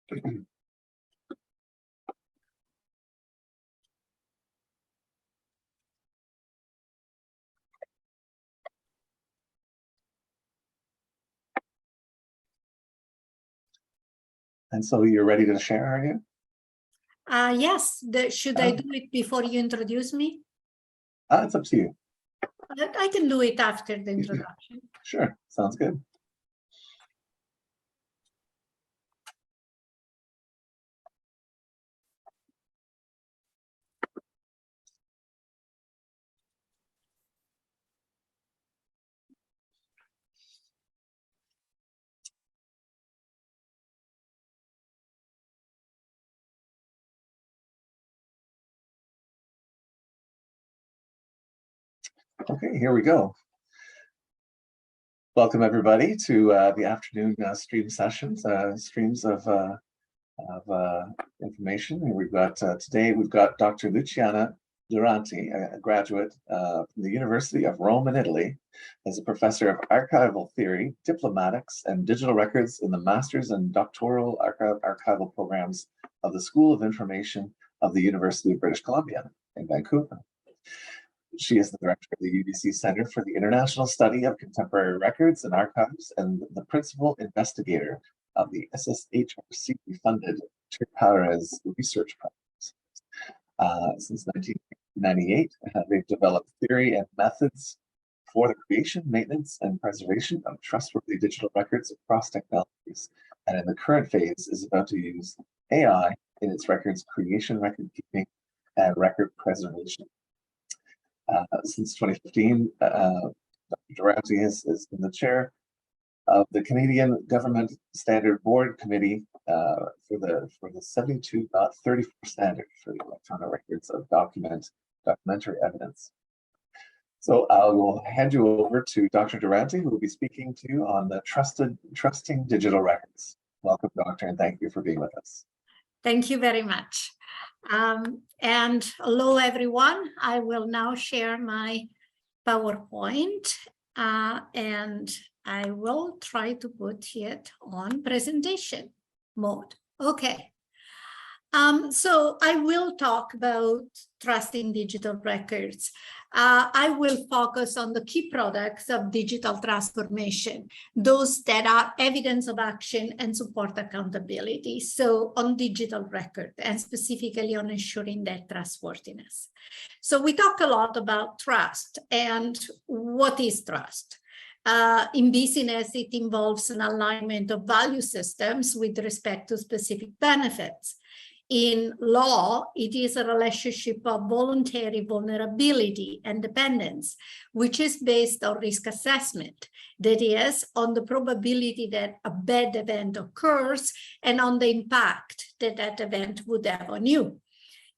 And so you're ready to share, are you? Yes. Should I do it before you introduce me? It's up to you. I can do it after the introduction. Sure, sounds good. Okay, here we go. Welcome everybody to the afternoon stream sessions, streams of information. And we've got today we've got Dr. Luciana Duranti, a graduate from the University of Rome in Italy, as a professor of archival theory, diplomatics, and digital records in the master's and doctoral archival programs of the School of Information of the University of British Columbia in Vancouver. She is the director of the UBC Center for the International Study of Contemporary Records and Archives and the principal investigator of the SSHRC-funded Terpares research projects. Since 1998, they've developed theory and methods for the creation, maintenance, and preservation of trustworthy digital records across technologies, and in the current phase is about to use AI in its records creation, record keeping, and record preservation. Since 2015, Dr. Duranti has been the chair of the Canadian Government Standard Board Committee for the 72.34 standard for the electronic records of documentary evidence. So I will hand you over to Dr. Duranti, who will be speaking to you on the trusting digital records. Welcome, Doctor, and thank you for being with us. Thank you very much. And hello, everyone. I will now share my PowerPoint and I will try to put it on presentation mode. Okay. So I will talk about trusting digital records. I will focus on the key products of digital transformation, those that are evidence of action and support accountability. So on digital record and specifically on ensuring that trustworthiness. So we talk a lot about trust and what is trust? In business, it involves an alignment of value systems with respect to specific benefits. In law, it is a relationship of voluntary vulnerability and dependence, which is based on risk assessment, that is, on the probability that a bad event occurs and on the impact that that event would have on you.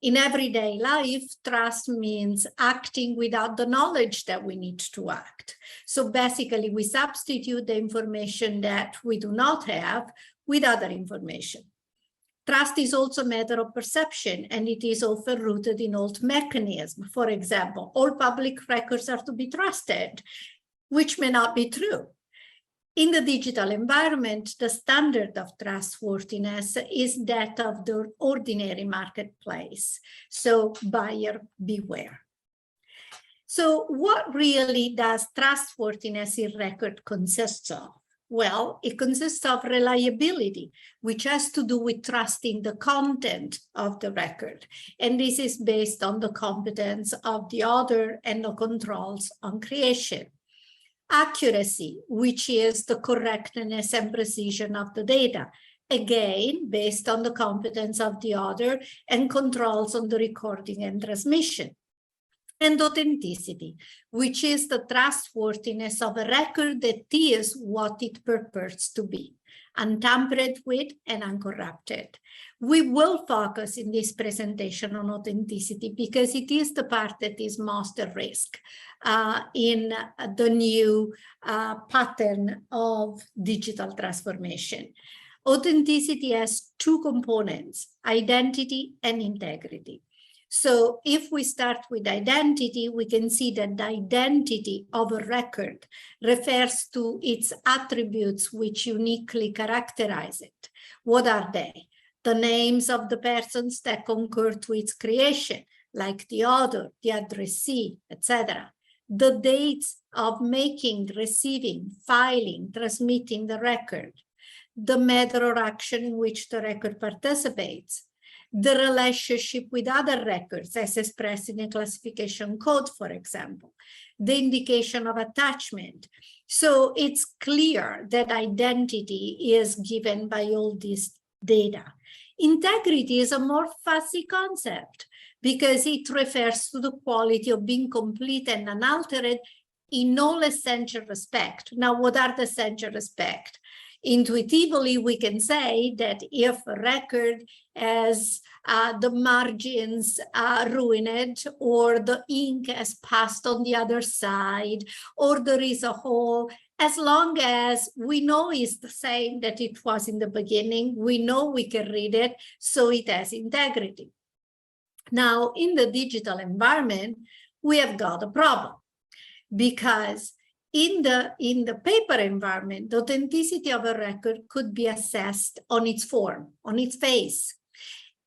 In everyday life, trust means acting without the knowledge that we need to act. So basically, we substitute the information that we do not have with other information. Trust is also a matter of perception, and it is often rooted in old mechanisms. For example, all public records are to be trusted, which may not be true. In the digital environment, the standard of trustworthiness is that of the ordinary marketplace. So buyer beware. So what really does trustworthiness in record consist of? Well, it consists of reliability, which has to do with trusting the content of the record. And this is based on the competence of the author and the controls on creation. Accuracy, which is the correctness and precision of the data, again, based on the competence of the author and controls on the recording and transmission. And authenticity, which is the trustworthiness of a record that is what it purports to be, untampered with and uncorrupted. We will focus in this presentation on authenticity because it is the part that is most at risk in the new pattern of digital transformation. Authenticity has two components, identity and integrity. So if we start with identity, we can see that the identity of a record refers to its attributes which uniquely characterize it. What are they? the names of the persons that concur to its creation, like the author, the addressee, etc. The dates of making, receiving, filing, transmitting the record, the method or action in which the record participates, the relationship with other records as expressed in a classification code, for example, the indication of attachment. So it's clear that identity is given by all this data. Integrity is a more fuzzy concept because it refers to the quality of being complete and unaltered in all essential respect. Now, what are the essential respect? Intuitively, we can say that if a record has the margins ruined, or the ink has passed on the other side, or there is a hole, as long as we know it's the same that it was in the beginning, we know we can read it, so it has integrity. Now, in the digital environment, we have got a problem, because in the paper environment, the authenticity of a record could be assessed on its form, on its face,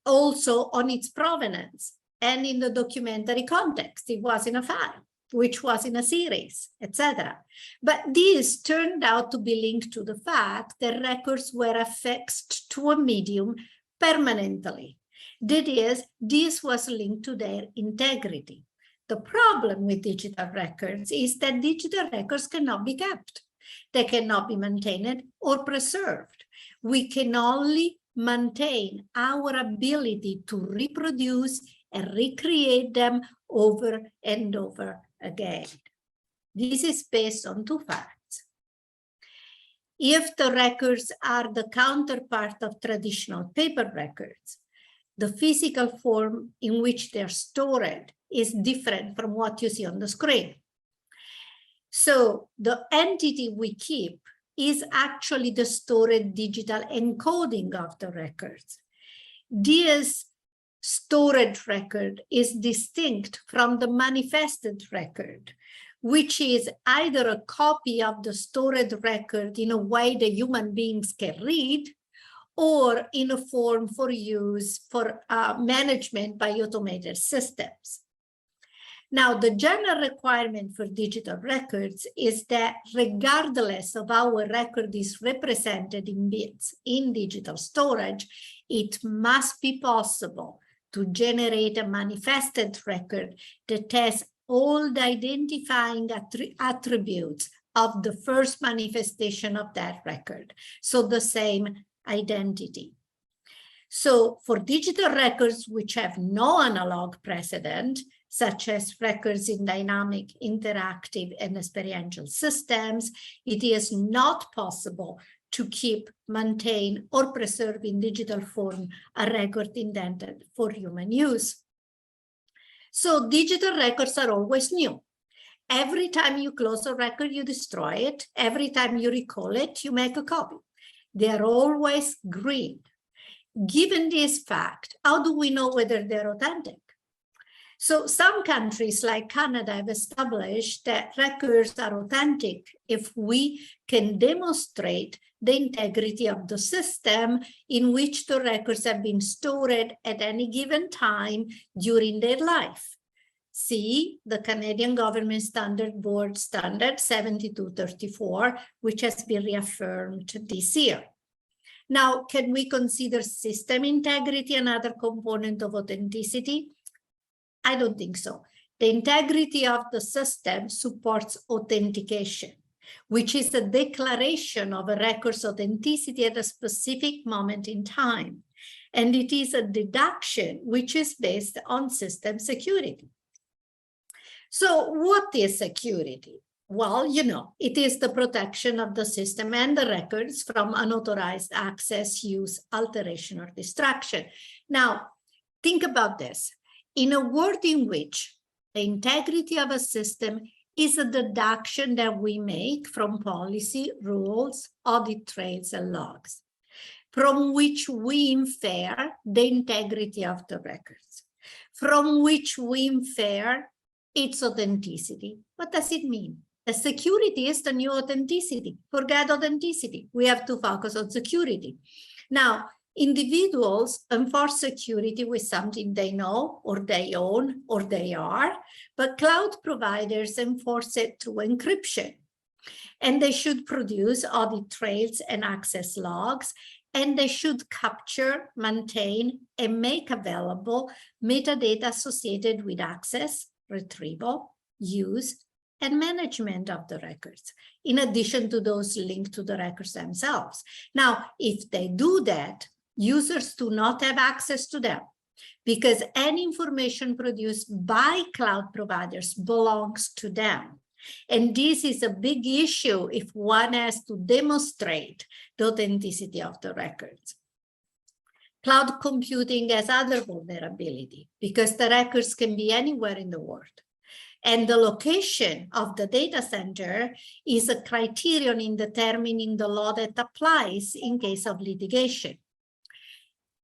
also on its provenance, and in the documentary context. It was in a file, which was in a series, etc. But this turned out to be linked to the fact that records were affixed to a medium permanently. That is, this was linked to their integrity. The problem with digital records is that digital records cannot be kept. They cannot be maintained or preserved. We can only maintain our ability to reproduce and recreate them over and over again. This is based on two facts. If the records are the counterpart of traditional paper records, the physical form in which they're stored is different from what you see on the screen. So the entity we keep is actually the stored digital encoding of the records. This stored record is distinct from the manifested record, which is either a copy of the stored record in a way that human beings can read, or in a form for use for management by automated systems. Now, the general requirement for digital records is that regardless of how a record is represented in bits in digital storage, it must be possible to generate a manifested record that has all the identifying attributes of the first manifestation of that record. So the same identity. So for digital records which have no analog precedent, such as records in dynamic, interactive, and experiential systems, it is not possible to keep, maintain, or preserve in digital form a record intended for human use. So digital records are always new. Every time you close a record, you destroy it. Every time you recall it, you make a copy. They are always green. Given this fact, how do we know whether they're authentic? So some countries like Canada have established that records are authentic if we can demonstrate the integrity of the system in which the records have been stored at any given time during their life. See the Canadian Government Standard Board Standard 7234, which has been reaffirmed this year. Now, can we consider system integrity another component of authenticity? I don't think so. The integrity of the system supports authentication, which is a declaration of a record's authenticity at a specific moment in time. And it is a deduction which is based on system security. So what is security? Well, you know, it is the protection of the system and the records from unauthorized access, use, alteration, or destruction. Now, think about this. In a world in which the integrity of a system is a deduction that we make from policy, rules, audit trails, and logs, from which we infer the integrity of the records, from which we infer its authenticity. What does it mean? The security is the new authenticity. Forget authenticity. We have to focus on security. Now, Individuals enforce security with something they know or they own or they are, but cloud providers enforce it through encryption. And they should produce audit trails and access logs, and they should capture, maintain, and make available metadata associated with access, retrieval, use, and management of the records, in addition to those linked to the records themselves. Now, if they do that, users do not have access to them, because any information produced by cloud providers belongs to them. And this is a big issue if one has to demonstrate the authenticity of the records. Cloud computing has other vulnerability because the records can be anywhere in the world. And the location of the data center is a criterion in determining the law that applies in case of litigation.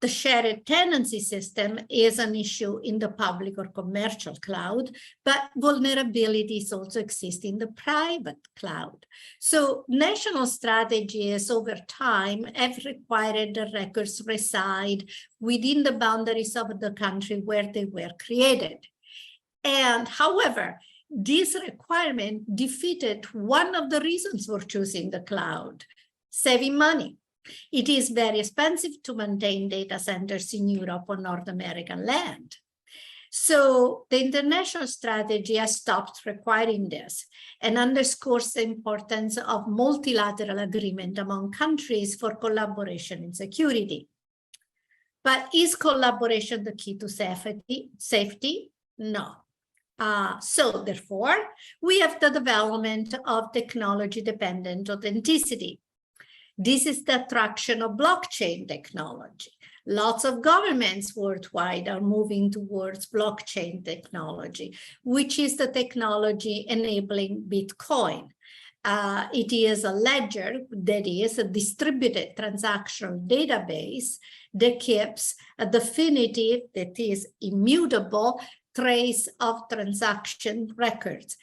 The shared tenancy system is an issue in the public or commercial cloud, but vulnerabilities also exist in the private cloud. So national strategies over time have required the records reside within the boundaries of the country where they were created. And however, this requirement defeated one of the reasons for choosing the cloud: saving money. It is very expensive to maintain data centers in Europe or North American land. So the international strategy has stopped requiring this and underscores the importance of multilateral agreement among countries for collaboration in security. But is collaboration the key to safety? No. So therefore, we have the development of technology-dependent authenticity. This is the attraction of blockchain technology. Lots of governments worldwide are moving towards blockchain technology, which is the technology enabling Bitcoin. It is a ledger, that is a distributed transactional database that keeps a definitive, that is immutable, trace of transaction records.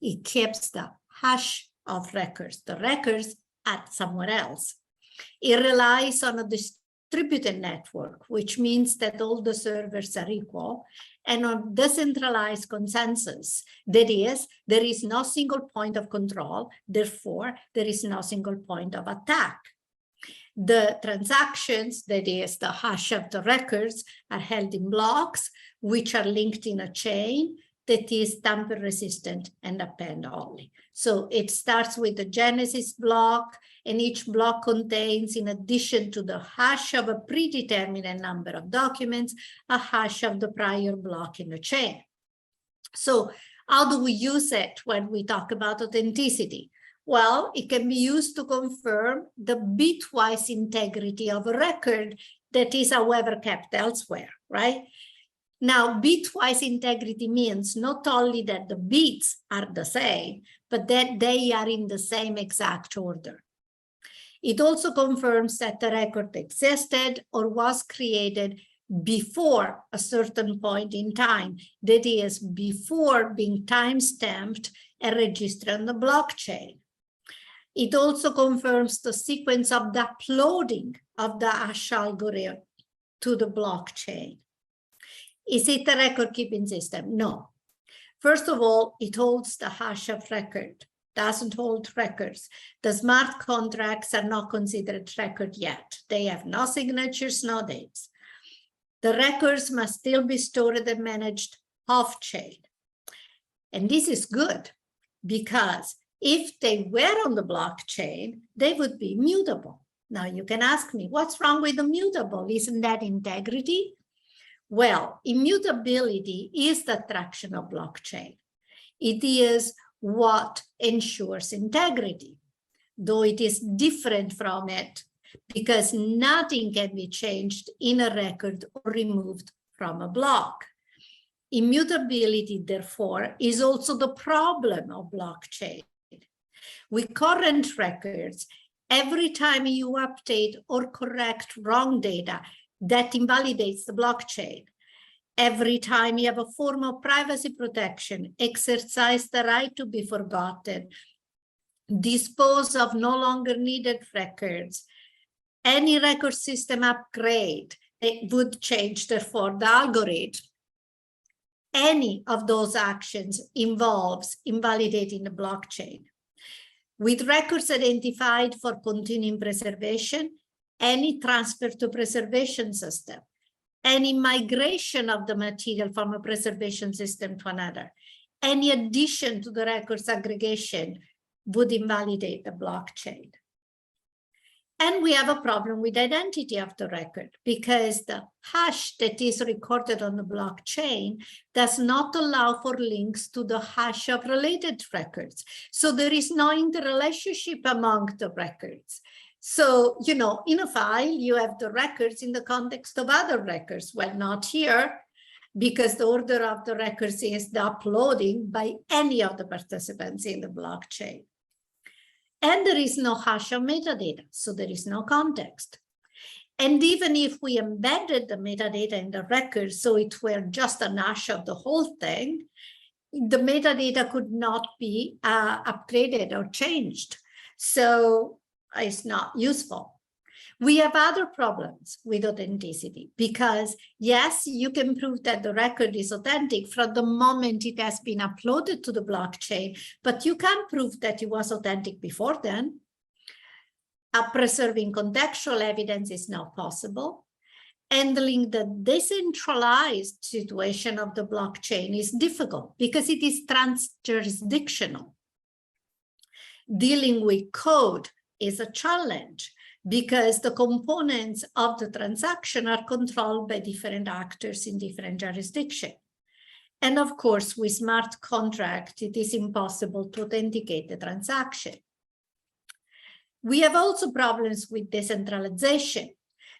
It keeps the hash of records. The records are somewhere else. It relies on a distributed network, which means that all the servers are equal, and on decentralized consensus. That is, there is no single point of control, therefore, there is no single point of attack. The transactions, that is, the hash of the records, are held in blocks, which are linked in a chain that is tamper resistant and append only. So it starts with the genesis block, and each block contains, in addition to the hash of a predetermined number of documents, a hash of the prior block in the chain. So how do we use it when we talk about authenticity? Well, it can be used to confirm the bitwise integrity of a record that is, however, kept elsewhere, right? Now, bitwise integrity means not only that the bits are the same, but that they are in the same exact order. It also confirms that the record existed or was created before a certain point in time, that is, before being time-stamped and registered on the blockchain. It also confirms the sequence of the uploading of the hash algorithm to the blockchain. Is it a record-keeping system? No. First of all, it holds the hash of record, doesn't hold records. The smart contracts are not considered record yet. They have no signatures, no dates. The records must still be stored and managed off-chain. And this is good because if they were on the blockchain, they would be mutable. Now you can ask me, what's wrong with immutable? Isn't that integrity? Well, immutability is the attraction of blockchain. It is what ensures integrity, though it is different from it because nothing can be changed in a record or removed from a block. Immutability, therefore, is also the problem of blockchain. With current records, every time you update or correct wrong data, that invalidates the blockchain. Every time you have a form of privacy protection, exercise the right to be forgotten, dispose of no longer needed records, Any record system upgrade, it would change, therefore, the algorithm. Any of those actions involves invalidating the blockchain. With records identified for continuing preservation, any transfer to preservation system, any migration of the material from a preservation system to another, any addition to the records aggregation would invalidate the blockchain. And we have a problem with identity of the record because the hash that is recorded on the blockchain does not allow for links to the hash of related records. So there is no interrelationship among the records. So, you know, in a file, you have the records in the context of other records. Well, not here, because the order of the records is the uploading by any of the participants in the blockchain. And there is no hash of metadata, so there is no context. And even if we embedded the metadata in the record, so it were just a hash of the whole thing, the metadata could not be upgraded or changed. So it's not useful. We have other problems with authenticity because, yes, you can prove that the record is authentic from the moment it has been uploaded to the blockchain, but you can't prove that it was authentic before then. Preserving contextual evidence is not possible. Handling the decentralized situation of the blockchain is difficult because it is trans-jurisdictional. Dealing with code is a challenge because the components of the transaction are controlled by different actors in different jurisdictions. And of course, with smart contract, it is impossible to authenticate the transaction. We have also problems with decentralization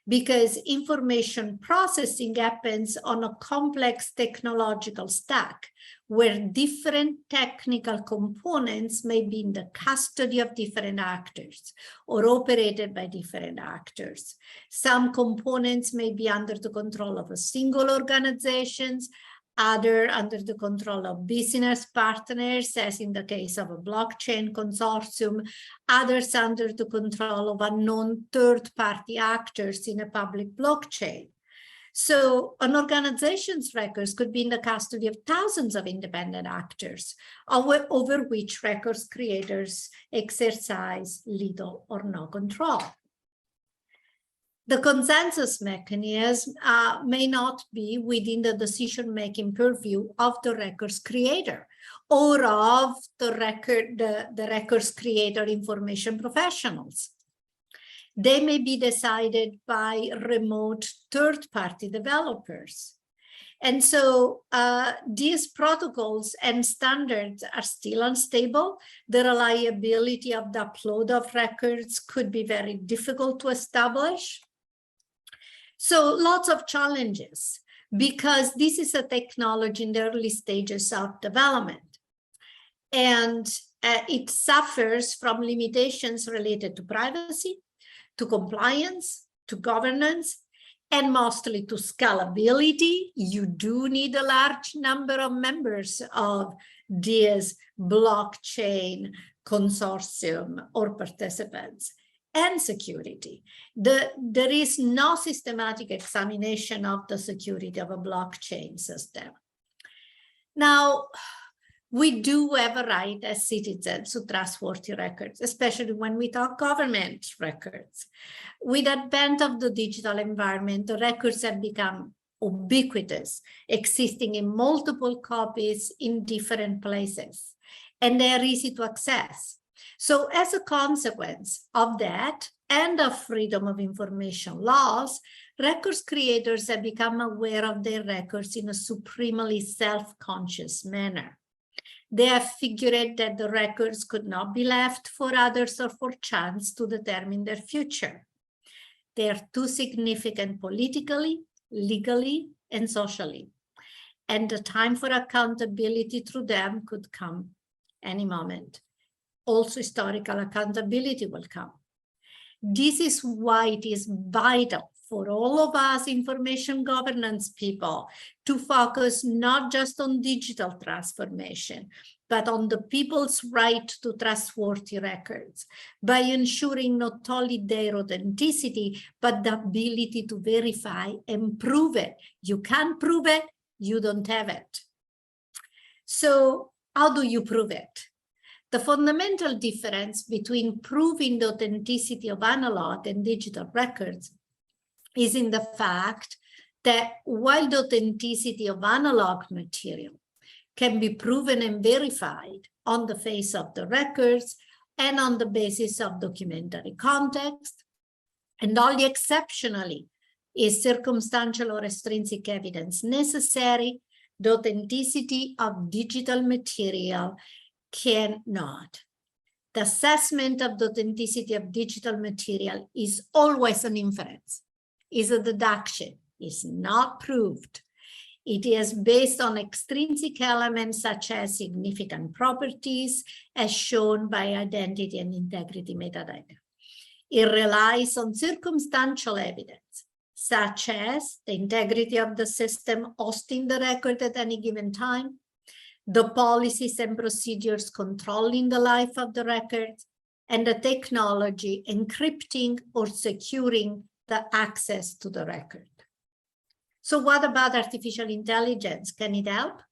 because information processing happens on a complex technological stack where different technical components may be in the custody of different actors or operated by different actors. Some components may be under the control of a single organization, other under the control of business partners, as in the case of a blockchain consortium, others under the control of unknown third-party actors in a public blockchain. So an organization's records could be in the custody of thousands of independent actors, over which records creators exercise little or no control. The consensus mechanism may not be within the decision-making purview of the records creator or of the records creator information professionals. They may be decided by remote third-party developers. And so these protocols and standards are still unstable. The reliability of the upload of records could be very difficult to establish. So lots of challenges because this is a technology in the early stages of development. And it suffers from limitations related to privacy, to compliance, to governance, and mostly to scalability. You do need a large number of members of this blockchain consortium or participants. And security. There is no systematic examination of the security of a blockchain system. Now, we do have a right as citizens to trustworthy records, especially when we talk government records. With the advent of the digital environment, the records have become ubiquitous, existing in multiple copies in different places, and they are easy to access. So as a consequence of that and of freedom of information laws, records creators have become aware of their records in a supremely self-conscious manner. They have figured that the records could not be left for others or for chance to determine their future. They are too significant politically, legally, and socially. And the time for accountability through them could come any moment. Also, historical accountability will come. This is why it is vital for all of us information governance people to focus not just on digital transformation, but on the people's right to trustworthy records by ensuring not only their authenticity, but the ability to verify and prove it. You can't prove it, you don't have it. So how do you prove it? The fundamental difference between proving the authenticity of analog and digital records is in the fact that while the authenticity of analog material can be proven and verified on the face of the records and on the basis of documentary context, and only exceptionally is circumstantial or extrinsic evidence necessary, the authenticity of digital material cannot. The assessment of the authenticity of digital material is always an inference, is a deduction, is not proved. It is based on extrinsic elements such as significant properties, as shown by identity and integrity metadata. It relies on circumstantial evidence, such as the integrity of the system hosting the record at any given time, the policies and procedures controlling the life of the record, and the technology encrypting or securing the access to the record. So what about artificial intelligence? Can it help?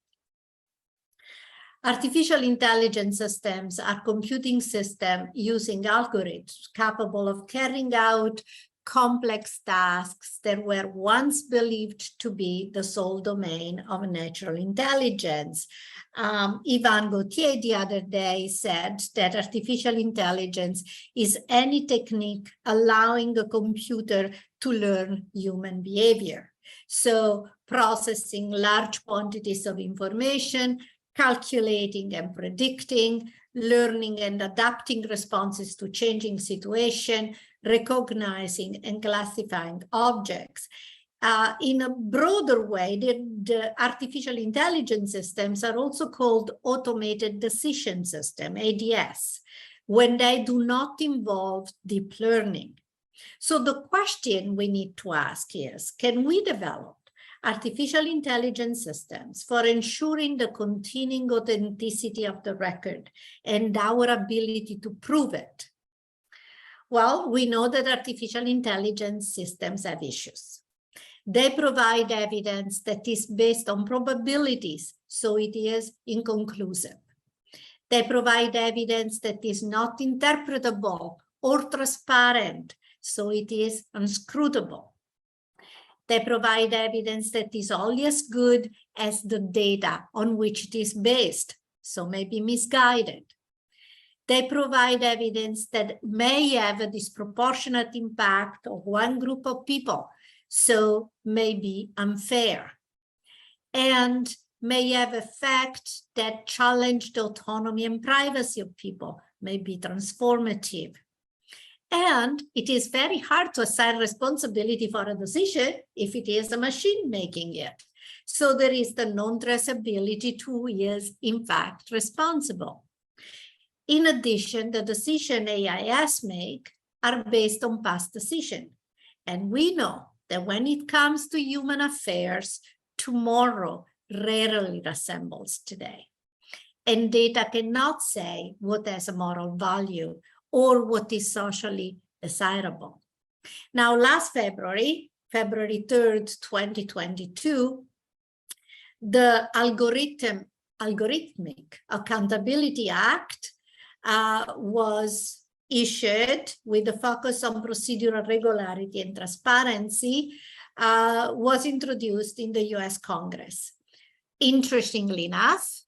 Artificial intelligence systems are computing systems using algorithms capable of carrying out complex tasks that were once believed to be the sole domain of natural intelligence. Ivan Gauthier the other day said that artificial intelligence is any technique allowing a computer to learn human behavior. So processing large quantities of information, calculating and predicting, learning and adapting responses to changing situations, recognizing and classifying objects. In a broader way, the artificial intelligence systems are also called automated decision system, ADS, when they do not involve deep learning. So the question we need to ask is, can we develop artificial intelligence systems for ensuring the continuing authenticity of the record and our ability to prove it? Well, we know that artificial intelligence systems have issues. They provide evidence that is based on probabilities, so it is inconclusive. They provide evidence that is not interpretable or transparent, so it is unscrutable. They provide evidence that is only as good as the data on which it is based, so may be misguided. They provide evidence that may have a disproportionate impact on one group of people, so may be unfair, and may have effects that challenge the autonomy and privacy of people, may be transformative. And it is very hard to assign responsibility for a decision if it is a machine making it. So there is the non-traceability to who is in fact responsible. In addition, the decisions AIs make are based on past decisions. And we know that when it comes to human affairs, tomorrow rarely resembles today. And data cannot say what has a moral value or what is socially desirable. Now, last February 3rd, 2022, the Algorithmic Accountability Act was issued with the focus on procedural regularity and transparency, was introduced in the US Congress. Interestingly enough,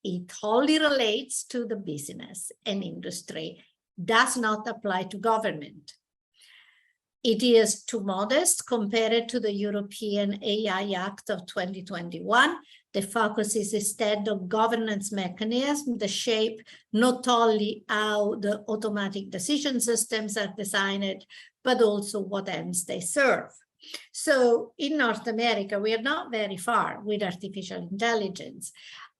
it wholly relates to the business and industry, does not apply to government. It is too modest compared to the European AI Act of 2021. The focus is instead on governance mechanisms that shape not only how the automatic decision systems are designed, but also what ends they serve. So in North America, we are not very far with artificial intelligence.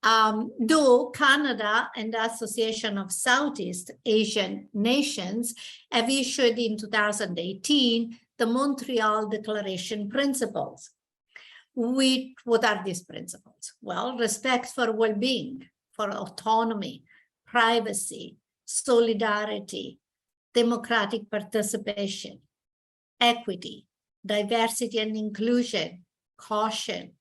Though Canada and the Association of Southeast Asian Nations have issued in 2018 the Montreal Declaration Principles. What are these principles? Well, respect for well-being, for autonomy, privacy, solidarity, democratic participation, equity, diversity and inclusion, caution,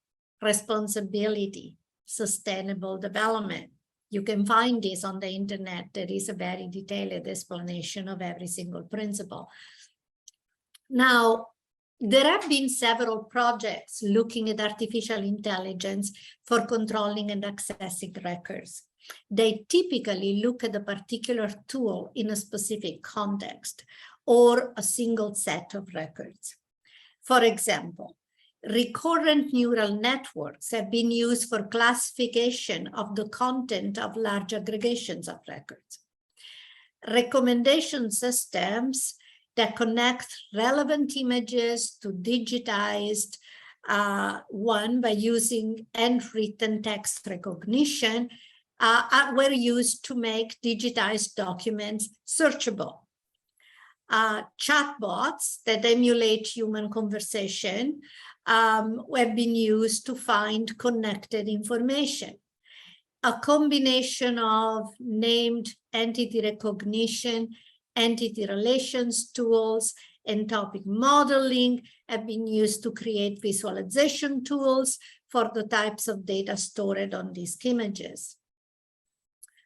responsibility, sustainable development. You can find this on the internet. There is a very detailed explanation of every single principle. Now, there have been several projects looking at artificial intelligence for controlling and accessing records. They typically look at a particular tool in a specific context or a single set of records. For example, recurrent neural networks have been used for classification of the content of large aggregations of records. Recommendation systems that connect relevant images to digitized one by using handwritten text recognition were used to make digitized documents searchable. Chatbots that emulate human conversation have been used to find connected information. A combination of named entity recognition, entity relations tools, and topic modeling have been used to create visualization tools for the types of data stored on these images.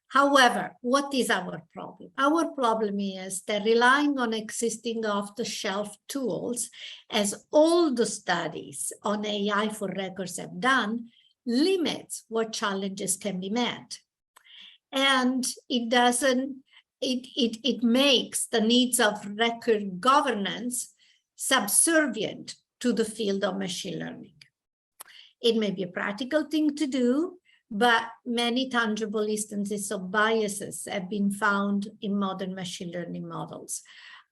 However, what is our problem? Our problem is that relying on existing off-the-shelf tools, as all the studies on AI for records have done, limits what challenges can be met. And it makes the needs of record governance subservient to the field of machine learning. It may be a practical thing to do, but many tangible instances of biases have been found in modern machine learning models,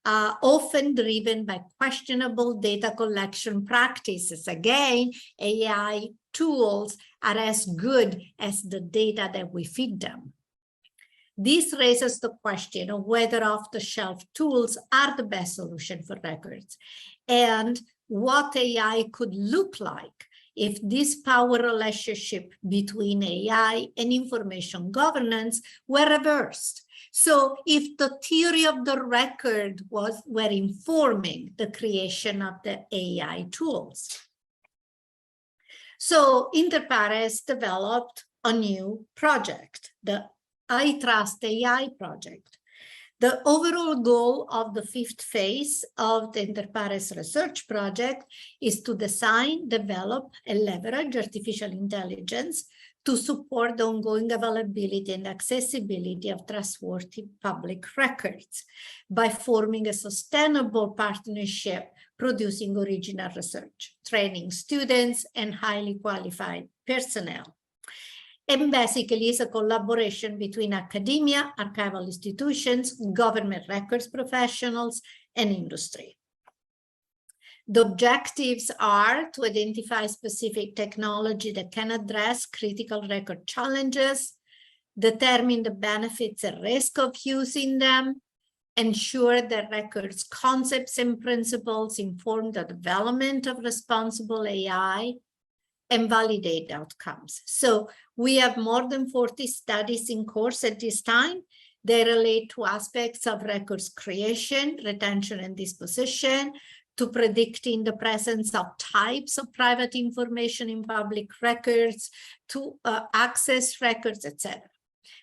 often driven by questionable data collection practices. Again, AI tools are as good as the data that we feed them. This raises the question of whether off-the-shelf tools are the best solution for records, and what AI could look like if this power relationship between AI and information governance were reversed. So if the theory of the record were informing the creation of the AI tools. So Interpares developed a new project, the I Trust AI project. The overall goal of the fifth phase of the Interpares research project is to design, develop, and leverage artificial intelligence to support the ongoing availability and accessibility of trustworthy public records by forming a sustainable partnership producing original research, training students, and highly qualified personnel. And basically, it's a collaboration between academia, archival institutions, government records professionals, and industry. The objectives are to identify specific technology that can address critical record challenges, determine the benefits and risk of using them, ensure that records concepts and principles inform the development of responsible AI, and validate outcomes. So we have more than 40 studies in course at this time. They relate to aspects of records creation, retention, and disposition, to predicting the presence of types of private information in public records, to access records, etc.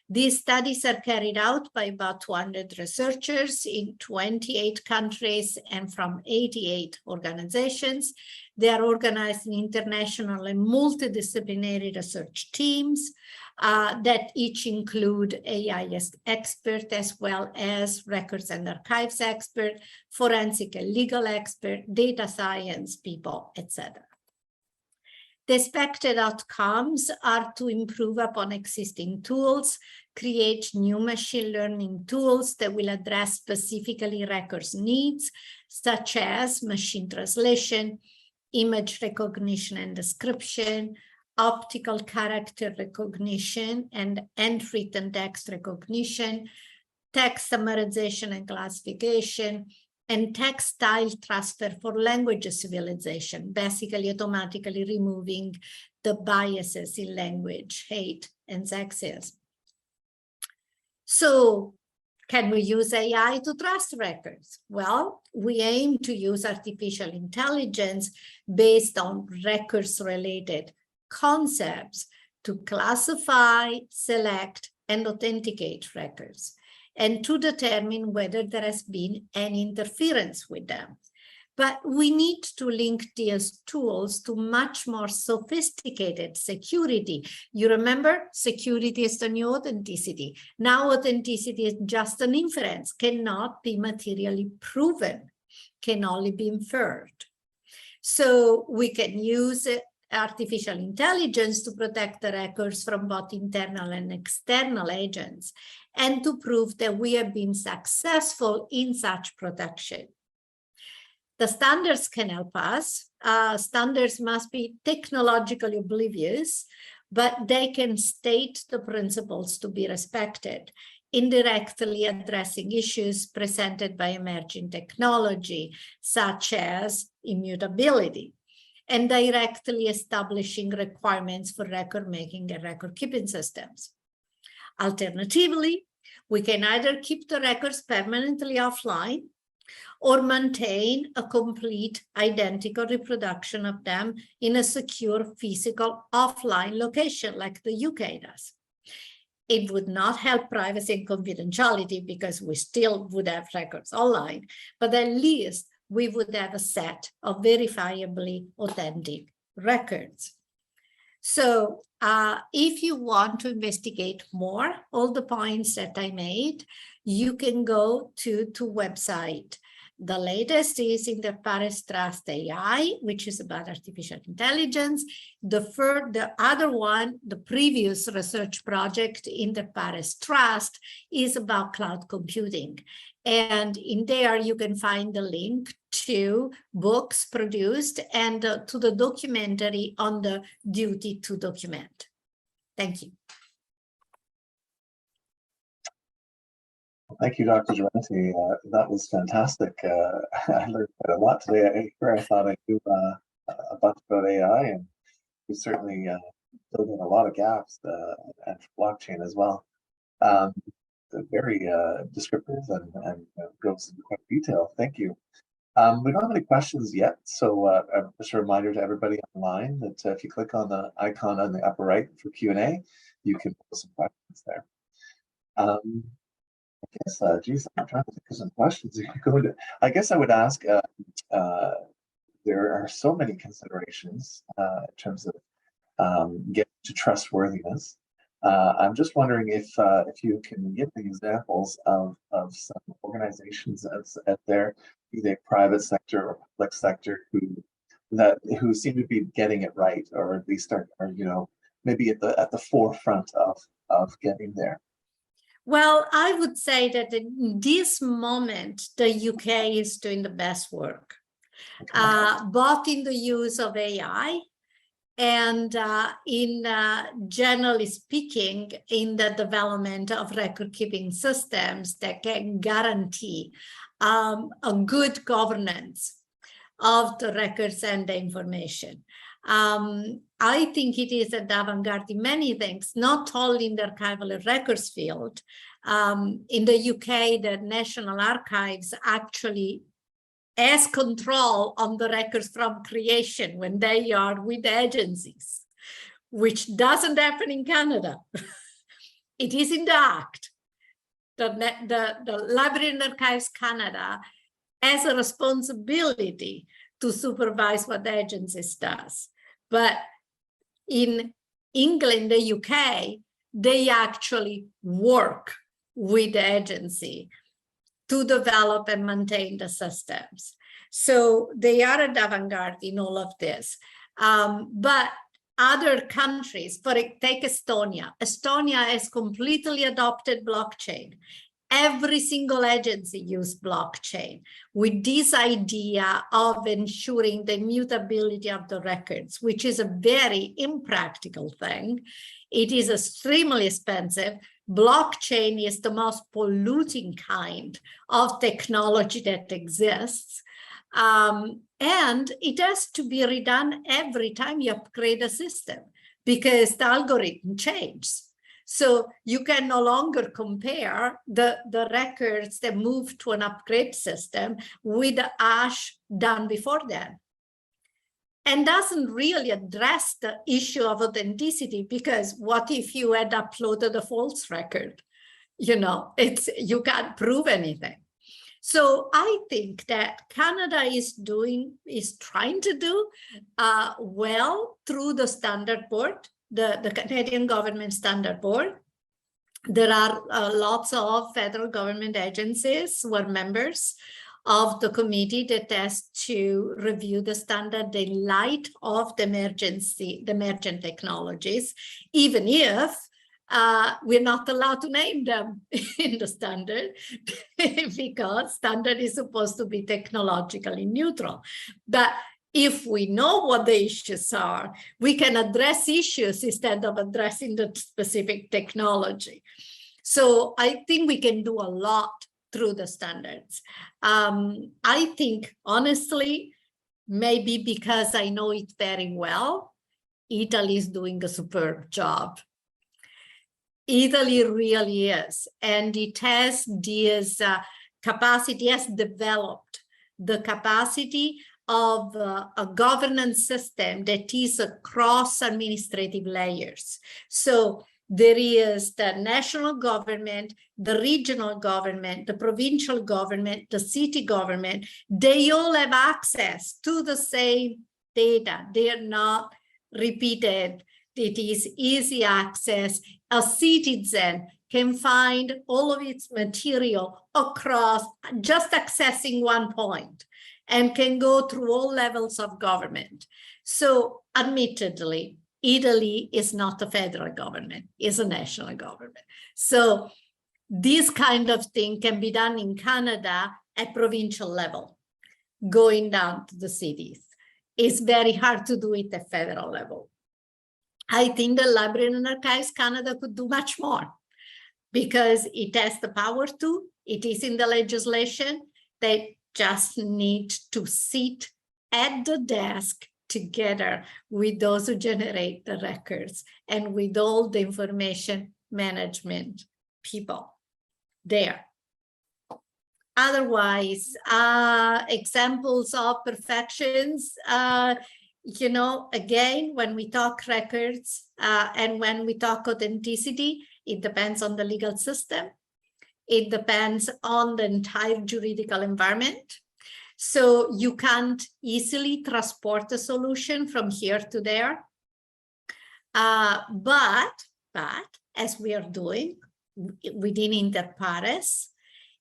These studies are carried out by about 200 researchers in 28 countries and from 88 organizations. They are organized in international and multidisciplinary research teams that each include AI expert as well as records and archives expert, forensic and legal expert, data science people, etc. The expected outcomes are to improve upon existing tools, create new machine learning tools that will address specifically records needs, such as machine translation, image recognition and description, optical character recognition and handwritten text recognition, text summarization and classification, and text style transfer for language civilization, basically automatically removing the biases in language, hate, and sexism. So can we use AI to trust records? Well, we aim to use artificial intelligence based on records-related concepts to classify, select, and authenticate records, and to determine whether there has been any interference with them. But we need to link these tools to much more sophisticated security. You remember, security is the new authenticity. Now authenticity is just an inference, cannot be materially proven, can only be inferred. So we can use artificial intelligence to protect the records from both internal and external agents, and to prove that we have been successful in such protection. The standards can help us. Standards must be technologically oblivious, but they can state the principles to be respected, indirectly addressing issues presented by emerging technology, such as immutability, and directly establishing requirements for record-making and record-keeping systems. Alternatively, we can either keep the records permanently offline or maintain a complete identical reproduction of them in a secure physical offline location like the UK does. It would not help privacy and confidentiality because we still would have records online, but at least we would have a set of verifiably authentic records. So if you want to investigate more, all the points that I made, you can go to website. The latest is in the Paris Trust AI, which is about artificial intelligence. The other one, the previous research project in the Paris Trust, is about cloud computing. And in there, you can find the link to books produced and to the documentary on the duty to document. Thank you. Thank you, Dr. Durante. That was fantastic. I learned quite a lot today. I thought I knew a bunch about AI, and we certainly filled in a lot of gaps and blockchain as well. Very descriptive and goes into quite detail. Thank you. We don't have any questions yet, so just a reminder to everybody online that if you click on the icon on the upper right for Q&A, you can put some questions there. I guess, geez, I'm trying to think of some questions. I guess I would ask, there are so many considerations in terms of getting to trustworthiness. I'm just wondering if you can give the examples of some organizations out there, be they private sector or public sector, who seem to be getting it right, or at least are maybe at the forefront of getting there. Well, I would say that in this moment, the UK is doing the best work, both in the use of AI and in generally speaking, in the development of record-keeping systems that can guarantee a good governance of the records and the information. I think it is an avant-garde in many things, not only in the archival and records field. In the UK, the National Archives actually has control on the records from creation when they are with agencies, which doesn't happen in Canada. It is in the Act. The Library and Archives Canada has a responsibility to supervise what the agencies does. But in England, the UK, they actually work with the agency to develop and maintain the systems. So they are an avant-garde in all of this. But other countries, take Estonia. Estonia has completely adopted blockchain. Every single agency uses blockchain with this idea of ensuring the immutability of the records, which is a very impractical thing. It is extremely expensive. Blockchain is the most polluting kind of technology that exists. And it has to be redone every time you upgrade a system because the algorithm changes. So you can no longer compare the records that move to an upgrade system with the ash done before then. And doesn't really address the issue of authenticity, because what if you had uploaded a false record? You know, you can't prove anything. So I think that Canada is trying to do well through the standard board, the Canadian government standard board. There are lots of federal government agencies who are members of the committee that has to review the standard in light of the emergent technologies, even if we're not allowed to name them in the standard because standard is supposed to be technologically neutral. But if we know what the issues are, we can address issues instead of addressing the specific technology. So I think we can do a lot through the standards. I think, honestly, maybe because I know it very well, Italy is doing a superb job. Italy really is, and it has this capacity, has developed the capacity of a governance system that is across administrative layers. So there is the national government, the regional government, the provincial government, the city government. They all have access to the same data. They are not repeated. It is easy access. A citizen can find all of its material across just accessing one point and can go through all levels of government. So admittedly, Italy is not a federal government, it's a national government. So this kind of thing can be done in Canada at provincial level, going down to the cities. It's very hard to do it at federal level. I think the Library and Archives Canada could do much more because it has the power to, it is in the legislation. They just need to sit at the desk together with those who generate the records and with all the information management people there. Otherwise, examples of perfections, you know, again, when we talk records and when we talk authenticity, it depends on the legal system. It depends on the entire juridical environment. So you can't easily transport a solution from here to there. But as we are doing within Inter Pares,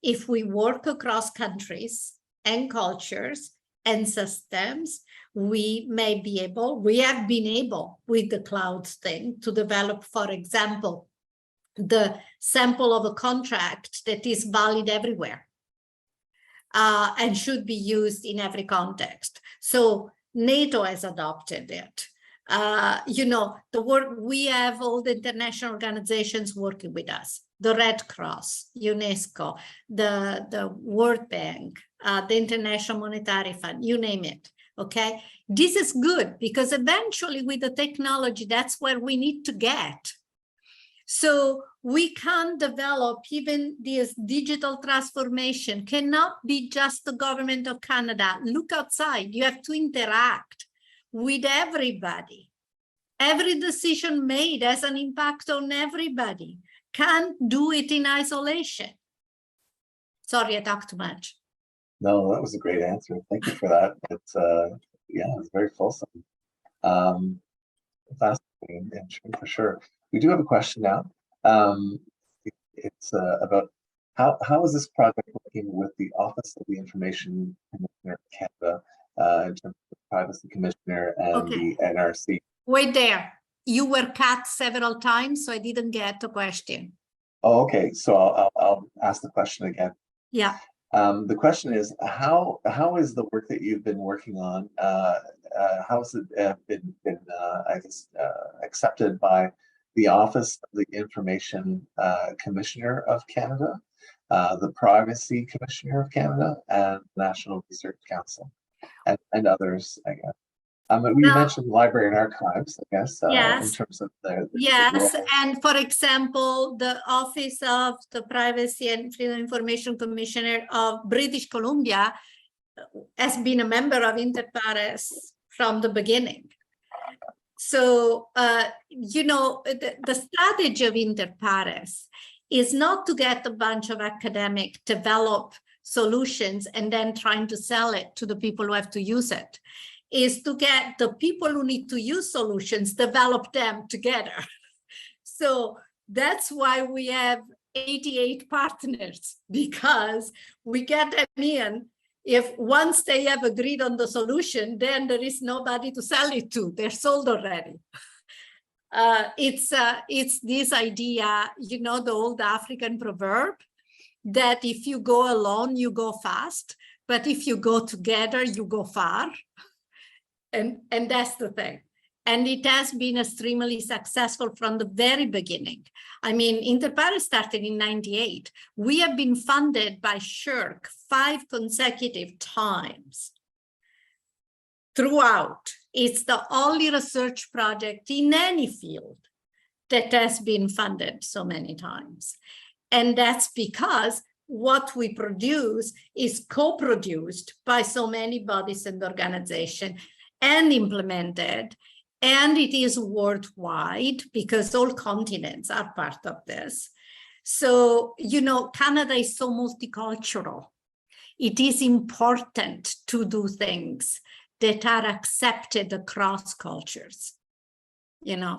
if we work across countries and cultures and systems, we may be able, we have been able with the cloud thing to develop, for example, the sample of a contract that is valid everywhere and should be used in every context. So NATO has adopted it. You know, we have all the international organizations working with us, the Red Cross, UNESCO, the World Bank, the International Monetary Fund, you name it. Okay, this is good because eventually with the technology, that's where we need to get. So we can develop even this digital transformation, cannot be just the government of Canada. Look outside, you have to interact with everybody. Every decision made has an impact on everybody. Can't do it in isolation. Sorry, I talked too much. No, that was a great answer. Thank you for that. It's yeah, it's very fulsome. Fascinating and true for sure. We do have a question now. It's about how is this project working with the Office of the Information Commissioner of Canada in terms of the Privacy Commissioner and the NRC? Wait there. You were cut several times, so I didn't get the question. Oh, okay. So I'll ask the question again. Yeah. The question is, how is the work that you've been working on, how has it been I guess, accepted by the Office of the Information Commissioner of Canada, the Privacy Commissioner of Canada, and National Research Council, and others, I guess? We Now, mentioned library and archives, I guess, in yes, terms of the yes. role. And for example, the Office of the Privacy and Freedom of Information Commissioner of British Columbia has been a member of Inter Pares from the beginning. So, you know, the strategy of Inter Pares is not to get a bunch of academic develop solutions and then trying to sell it to the people who have to use it, is to get the people who need to use solutions, develop them together. So that's why we have 88 partners, because we get them in. If once they have agreed on the solution, then there is nobody to sell it to. They're sold already. It's this idea, you know, the old African proverb that if you go alone, you go fast, but if you go together, you go far. And that's the thing. And it has been extremely successful from the very beginning. I mean, Inter Pares started in '98. We have been funded by SSHRC 5 consecutive times throughout. It's the only research project in any field that has been funded so many times. And that's because what we produce is co-produced by so many bodies and organizations and implemented. And it is worldwide because all continents are part of this. So, you know, Canada is so multicultural. It is important to do things that are accepted across cultures, you know.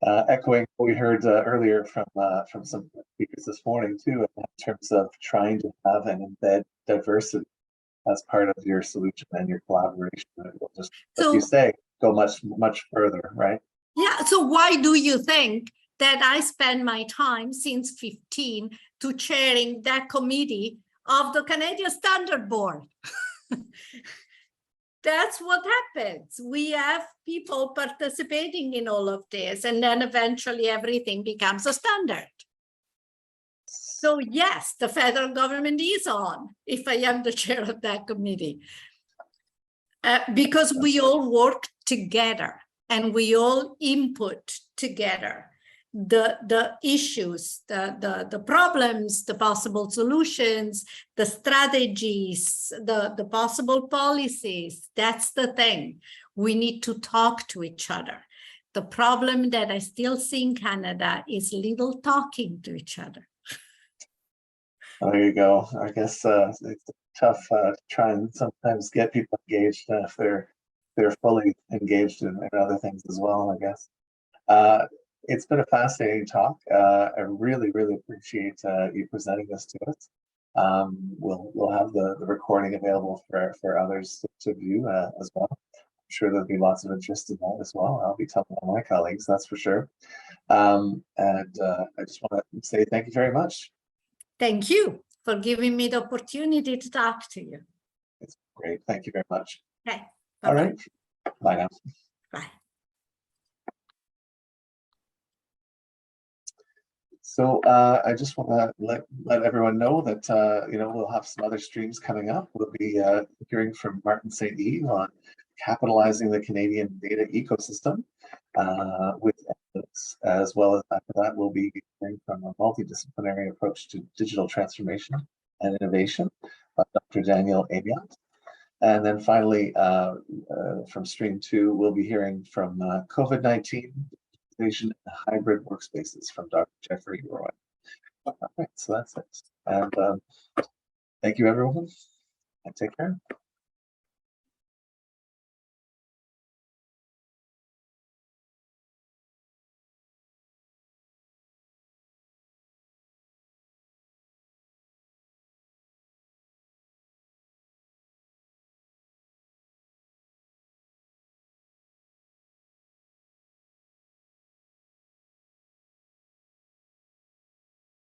Echoing what we heard earlier from some speakers this morning too, in terms of trying to have and embed diversity as part of your solution and your collaboration. It will just, as you say, go much further, right? Yeah. So why do you think that I spend my time since 15 to chairing that committee of the Canadian Standard Board? That's what happens. We have people participating in all of this, and then eventually everything becomes a standard. So yes, the federal government is on if I am the chair of that committee. Because we all work together and we all input together the issues, the problems, the possible solutions, the strategies, the possible policies. That's the thing. We need to talk to each other. The problem that I still see in Canada is little talking to each other. There you go. I guess it's tough to try and sometimes get people engaged if they're fully engaged in other things as well, I guess. It's been a fascinating talk. I really appreciate you presenting this to us. We'll have the recording available for others to view as well. I'm sure there'll be lots of interest in that as well. I'll be telling all my colleagues, that's for sure. And I just want to say thank you very much. Thank you for giving me the opportunity to talk to you. It's great. Thank you very much. Okay. All right. Bye now. Bye. So I just want to let everyone know that you know, we'll have some other streams coming up. We'll be hearing from Martin St. Eve on capitalizing the Canadian data ecosystem with ethics, as well as after that we'll be hearing from a multidisciplinary approach to digital transformation and innovation by Dr. Daniel Amiot. And then finally, from stream 2, we'll be hearing from COVID-19 and hybrid workspaces from Dr. Jeffrey Roy. All right, so that's it. And thank you, everyone, and take care.